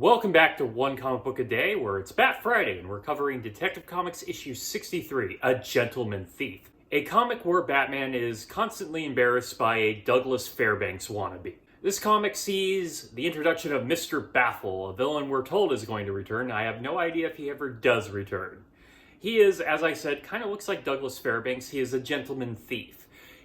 Welcome back to One Comic Book a Day, where it's Bat Friday, and we're covering Detective Comics issue 63, A Gentleman Thief. A comic where Batman is constantly embarrassed by a Douglas Fairbanks wannabe. This comic sees the introduction of Mr. Baffle, a villain we're told is going to return. I have no idea if he ever does return. He is, as I said, kind of looks like Douglas Fairbanks. He is a gentleman thief.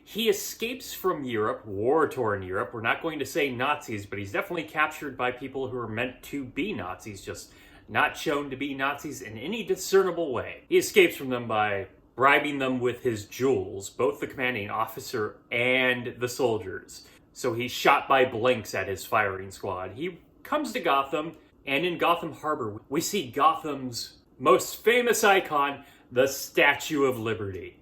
He escapes from Europe, war-torn Europe. We're not going to say Nazis, but he's definitely captured by people who are meant to be Nazis, just not shown to be Nazis in any discernible way. He escapes from them by bribing them with his jewels, both the commanding officer and the soldiers. So he's shot by blanks at his firing squad. He comes to Gotham, and in Gotham Harbor, we see Gotham's most famous icon, the Statue of Liberty.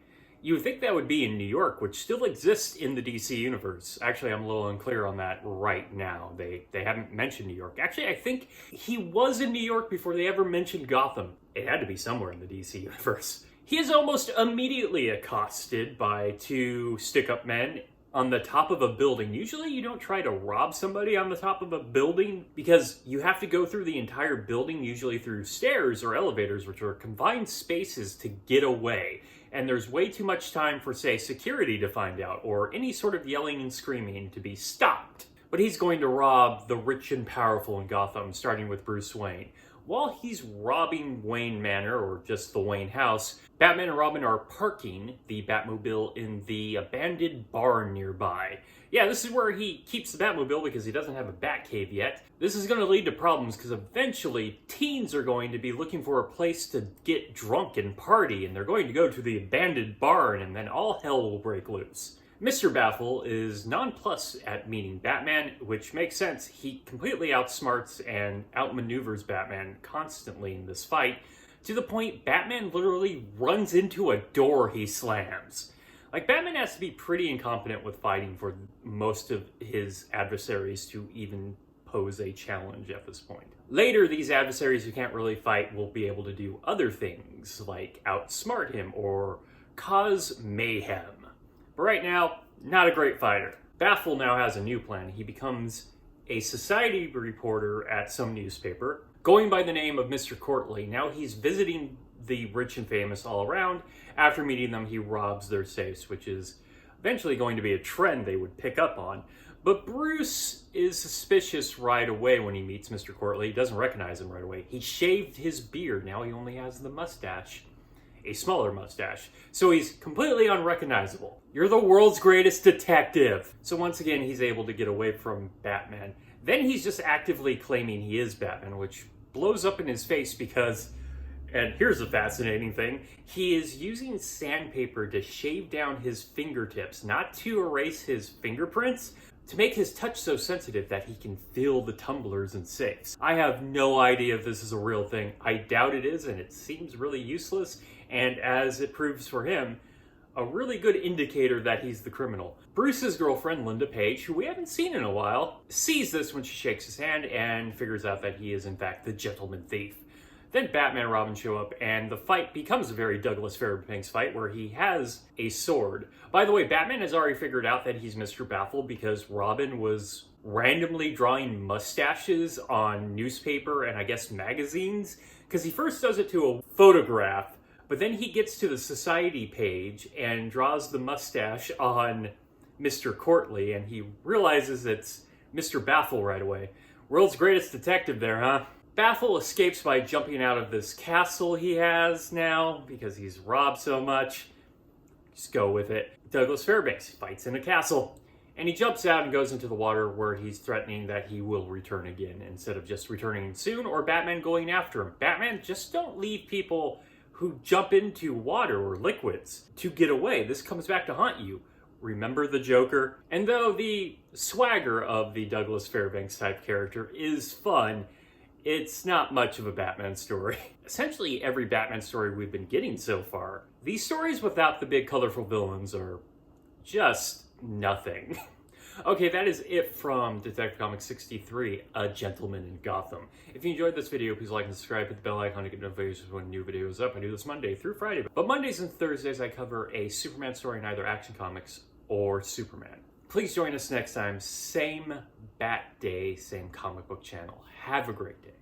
You would think that would be in New York, which still exists in the DC universe. Actually, I'm a little unclear on that right now. They haven't mentioned New York. Actually, I think he was in New York before they ever mentioned Gotham. It had to be somewhere in the DC universe. He is almost immediately accosted by two stick-up men on the top of a building. Usually you don't try to rob somebody on the top of a building because you have to go through the entire building, usually through stairs or elevators, which are confined spaces to get away. And there's way too much time for, say, security to find out, or any sort of yelling and screaming to be stopped. But he's going to rob the rich and powerful in Gotham, starting with Bruce Wayne. While he's robbing Wayne Manor, or just the Wayne house, Batman and Robin are parking the Batmobile in the abandoned barn nearby. Yeah, this is where he keeps the Batmobile because he doesn't have a Batcave yet. This is going to lead to problems because eventually teens are going to be looking for a place to get drunk and party, and they're going to go to the abandoned barn, and then all hell will break loose. Mr. Baffle is nonplussed at meeting Batman, which makes sense. He completely outsmarts and outmaneuvers Batman constantly in this fight, to the point Batman literally runs into a door he slams. Like, Batman has to be pretty incompetent with fighting for most of his adversaries to even pose a challenge at this point. Later, these adversaries who can't really fight will be able to do other things, like outsmart him or cause mayhem. But right now, not a great fighter. Baffle now has a new plan. He becomes a society reporter at some newspaper, going by the name of Mr. Courtly. Now he's visiting the rich and famous all around. After meeting them, he robs their safes, which is eventually going to be a trend they would pick up on. But Bruce is suspicious right away when he meets Mr. Courtly. He doesn't recognize him right away. He shaved his beard. Now he only has the mustache. A smaller mustache. So he's completely unrecognizable. You're the world's greatest detective. So once again, he's able to get away from Batman. Then he's just actively claiming he is Batman, which blows up in his face because, and here's a fascinating thing, he is using sandpaper to shave down his fingertips, not to erase his fingerprints, to make his touch so sensitive that he can feel the tumblers and safes. I have no idea if this is a real thing. I doubt it is, and it seems really useless, and as it proves for him, a really good indicator that he's the criminal. Bruce's girlfriend, Linda Page, who we haven't seen in a while, sees this when she shakes his hand and figures out that he is in fact the gentleman thief. Then Batman and Robin show up, and the fight becomes a very Douglas Fairbanks fight where he has a sword. By the way, Batman has already figured out that he's Mr. Baffle because Robin was randomly drawing mustaches on newspaper and I guess magazines, because he first does it to a photograph, but then he gets to the society page and draws the mustache on Mr. Courtly, and he realizes it's Mr. Baffle right away. World's greatest detective there, huh? Baffle escapes by jumping out of this castle he has now because he's robbed so much. Just go with it. Douglas Fairbanks fights in a castle, and he jumps out and goes into the water where he's threatening that he will return again instead of just returning soon or Batman going after him. Batman, just don't leave people who jump into water or liquids to get away. This comes back to haunt you. Remember the Joker? And though the swagger of the Douglas Fairbanks type character is fun, it's not much of a Batman story. Essentially every Batman story we've been getting so far, these stories without the big colorful villains are just nothing. Okay, that is it from Detective Comics 63, A Gentleman in Gotham. If you enjoyed this video, please like and subscribe, hit the bell icon to get notifications when new videos up. I do this Monday through Friday, but Mondays and Thursdays I cover a Superman story in either Action Comics or Superman. Please join us next time, same Bat Day, same comic book channel. Have a great day.